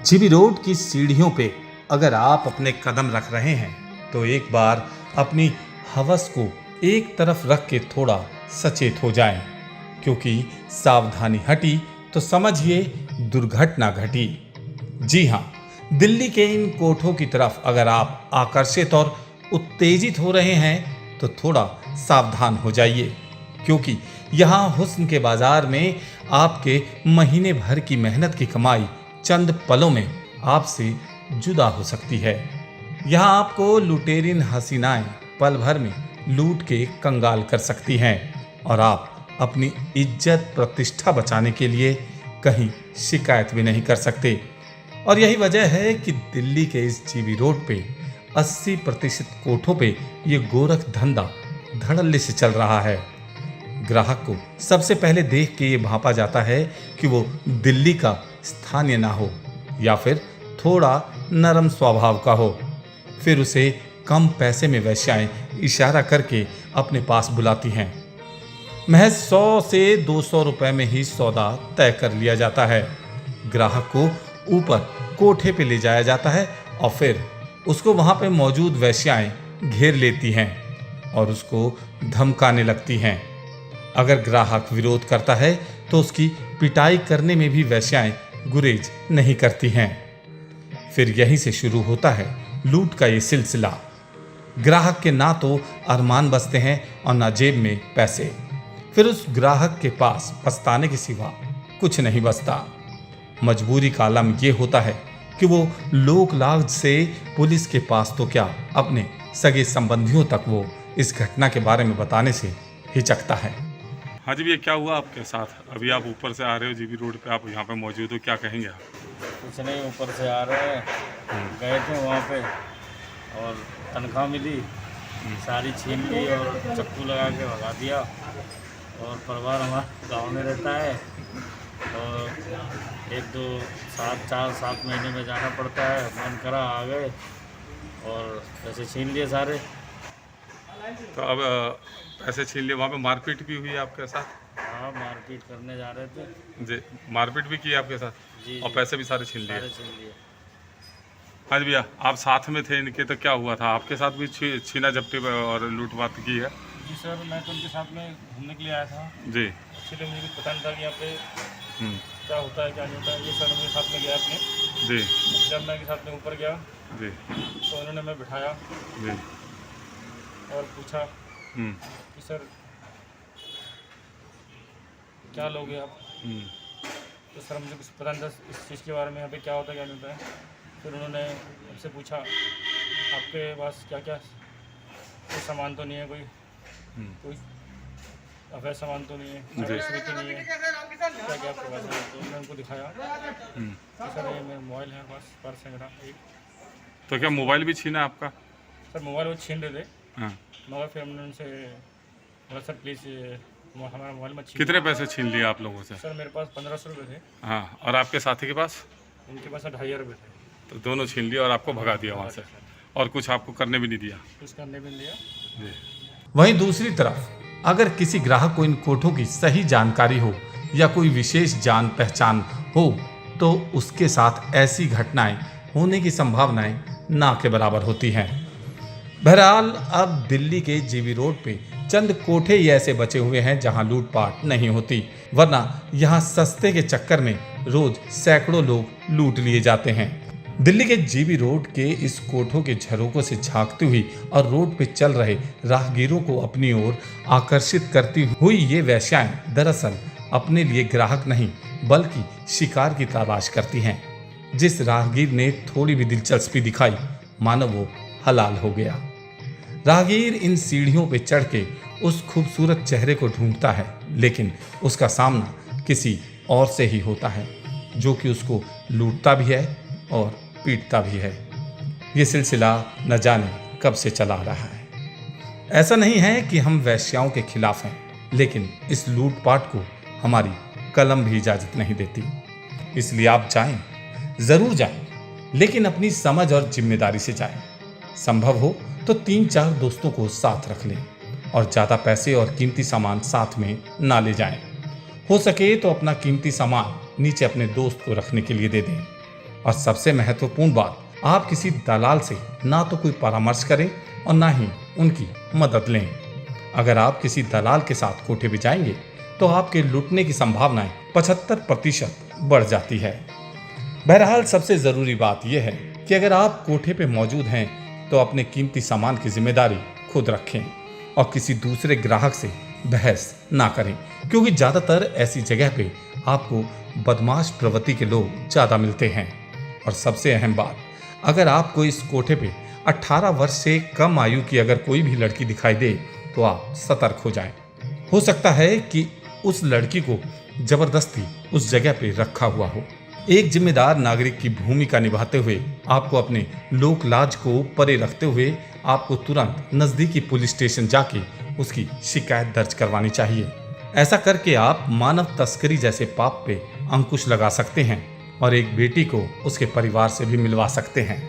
GB road की सीढ़ियों पे अगर आप अपने कदम रख रहे हैं तो एक बार अपनी हवस को एक तरफ रख के थोड़ा सचेत हो जाएं, क्योंकि सावधानी हटी तो समझिए दुर्घटना घटी। जी हाँ, दिल्ली के इन कोठों की तरफ अगर आप आकर्षित और उत्तेजित हो रहे हैं तो थोड़ा सावधान हो जाइए, क्योंकि यहाँ हुस्न के बाजार में आपके महीने भर की मेहनत की कमाई चंद पलों में आपसे जुदा हो सकती है। यहाँ आपको लुटेरिन हसीनाएं पल भर में लूट के कंगाल कर सकती हैं और आप अपनी इज्जत प्रतिष्ठा बचाने के लिए कहीं शिकायत भी नहीं कर सकते। और यही वजह है कि दिल्ली के इस जीबी रोड पे 80% कोठों पे ये गोरख धंधा धड़ल्ले से चल रहा है। ग्राहक को सबसे पहले देख के ये भांपा जाता है कि वो दिल्ली का स्थानीय ना हो या फिर थोड़ा नरम स्वभाव का हो। फिर उसे कम पैसे में वेश्याएं इशारा करके अपने पास बुलाती हैं। महज 100 से 200 रुपए में ही सौदा तय कर लिया जाता है। ग्राहक को ऊपर कोठे पे ले जाया जाता है और फिर उसको वहां पे मौजूद वेश्याएं घेर लेती हैं और उसको धमकाने लगती हैं। अगर ग्राहक विरोध करता है तो उसकी पिटाई करने में भी वेश्याएं गुरेज नहीं करती हैं। फिर यहीं से शुरू होता है लूट का ये सिलसिला। ग्राहक के ना तो अरमान बसते हैं और ना जेब में पैसे। फिर उस ग्राहक के पास पछताने के सिवा कुछ नहीं बचता। मजबूरी का आलम ये होता है कि वो लोक लाज से पुलिस के पास तो क्या, अपने सगे संबंधियों तक वो इस घटना के बारे में बताने से हिचकता है। हाँ जी भैया, क्या हुआ आपके साथ? अभी आप ऊपर से आ रहे हो जीबी रोड पे, आप यहाँ पे मौजूद हो, क्या कहेंगे आप? कुछ नहीं, ऊपर से आ रहे हैं, गए थे वहाँ पे और तनख्वाह मिली, सारी छीन ली और चक्कू लगा के भगा दिया। और परिवार हमारा गांव में रहता है और 4-7 महीने में जाना पड़ता है। मन करा आ गए और पैसे छीन लिए सारे। तो अब पैसे छीन लिए, वहाँ पे मारपीट भी हुई आपके साथ? हाँ, मारपीट करने जा रहे थे जी, मारपीट भी की आपके साथ? जी, और पैसे भी सारे छीन लिए? सारे छीन लिए। हाँ जी भैया, आप साथ में थे इनके, तो क्या हुआ था? आपके साथ भी छीना झपटी और लूटपाट की है? जी सर, मैं तो उनके साथ में घूमने के लिए आया था जी। इसलिए मुझे कुछ पता नहीं था कि यहाँ पे क्या होता है क्या नहीं होता है। ये सर मेरे साथ में गया अपने। जी। जब मैं इनके साथ में ऊपर गया जी। तो उन्होंने मैं बिठाया जी। और पूछा कि सर क्या लोगे आप? तो सर मुझे कुछ पता नहीं था इस चीज़ के बारे में, यहाँ पे क्या होता है क्या नहीं होता है। फिर उन्होंने हमसे पूछा आपके पास क्या क्या कोई सामान तो नहीं है, कोई अवैध सामान तो नहीं है, चोरी तो नहीं है, क्या क्या आपके पास है? तो मैंने उनको दिखाया कि सर ये मेरा मोबाइल है, बस पर्स है मेरा एक। तो क्या मोबाइल भी छीना आपका? सर मोबाइल वो छीन रहे थे, हाँ। मगर फिर हमने उनसे बोला सर प्लीज़ हमारा मोबाइल मत छीन। कितने पैसे छीन लिए आप लोगों से? सर मेरे पास 1500 रुपये थे। हाँ, और आपके साथी के पास? उनके पास 2500 रुपये थे। तो दोनों छीन लिए और आपको भगा दिया वहाँ से, और कुछ आपको करने भी नहीं दिया? कुछ करने भी नहीं दिया। जी। वहीं दूसरी तरफ अगर किसी ग्राहक को इन कोठों की सही जानकारी हो या कोई विशेष जान पहचान हो तो उसके साथ ऐसी घटनाएं होने की संभावनाएं ना के बराबर होती हैं। बहरहाल अब दिल्ली के जीबी रोड पे चंद कोठे ही ऐसे बचे हुए हैं जहां लूटपाट नहीं होती, वरना यहां सस्ते के चक्कर में रोज सैकड़ों लोग लूट लिए जाते हैं। दिल्ली के जीबी रोड के इस कोठों के झरोकों से झांकती हुई और रोड पे चल रहे राहगीरों को अपनी ओर आकर्षित करती हुई ये वेश्याएं दरअसल अपने लिए ग्राहक नहीं बल्कि शिकार की तलाश करती हैं। जिस राहगीर ने थोड़ी भी दिलचस्पी दिखाई मानो वो हलाल हो गया। राहगीर इन सीढ़ियों पे चढ़ के उस खूबसूरत चेहरे को ढूंढता है, लेकिन उसका सामना किसी और से ही होता है जो कि उसको लूटता भी है और पीटता भी है। ये सिलसिला न जाने कब से चला आ रहा है। ऐसा नहीं है कि हम वेश्याओं के खिलाफ हैं, लेकिन इस लूटपाट को हमारी कलम भी इजाजत नहीं देती। इसलिए आप जाएं, जरूर जाएं, लेकिन अपनी समझ और जिम्मेदारी से जाएं। संभव हो तो 3-4 दोस्तों को साथ रख लें और ज़्यादा पैसे और कीमती सामान साथ में ना ले जाएं। हो सके तो अपना कीमती सामान नीचे अपने दोस्त को रखने के लिए दे दें। और सबसे महत्वपूर्ण बात, आप किसी दलाल से ना तो कोई परामर्श करें और ना ही उनकी मदद लें। अगर आप किसी दलाल के साथ कोठे पे जाएंगे तो आपके लूटने की संभावनाएं 75% बढ़ जाती है। बहरहाल सबसे ज़रूरी बात यह है कि अगर आप कोठे पे मौजूद हैं तो अपने कीमती सामान की जिम्मेदारी खुद रखें और किसी दूसरे ग्राहक से बहस ना करें, क्योंकि ज़्यादातर ऐसी जगह पे आपको बदमाश प्रवृत्ति के लोग ज़्यादा मिलते हैं। और सबसे अहम बात, अगर आपको इस कोठे पे 18 वर्ष से कम आयु की अगर कोई भी लड़की दिखाई दे तो आप सतर्क हो जाएं। हो सकता है कि उस लड़की को जबरदस्ती उस जगह पे रखा हुआ हो। एक जिम्मेदार नागरिक की भूमिका निभाते हुए आपको अपने लोक लाज को परे रखते हुए आपको तुरंत नज़दीकी पुलिस स्टेशन जाके उसकी शिकायत दर्ज करवानी चाहिए। ऐसा करके आप मानव तस्करी जैसे पाप पे अंकुश लगा सकते हैं और एक बेटी को उसके परिवार से भी मिलवा सकते हैं।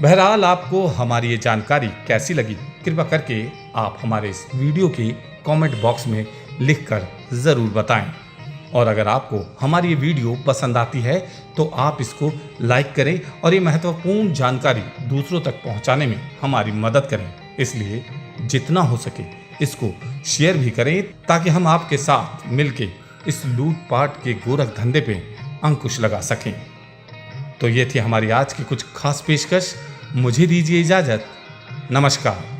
बहरहाल आपको हमारी ये जानकारी कैसी लगी, कृपया करके आप हमारे इस वीडियो की कमेंट बॉक्स में लिखकर ज़रूर बताएं। और अगर आपको हमारी ये वीडियो पसंद आती है तो आप इसको लाइक करें और ये महत्वपूर्ण जानकारी दूसरों तक पहुंचाने में हमारी मदद करें। इसलिए जितना हो सके इसको शेयर भी करें ताकि हम आपके साथ मिलके इस लूटपाट के गोरख धंधे पे अंकुश लगा सकें। तो ये थी हमारी आज की कुछ खास पेशकश। मुझे दीजिए इजाज़त। नमस्कार।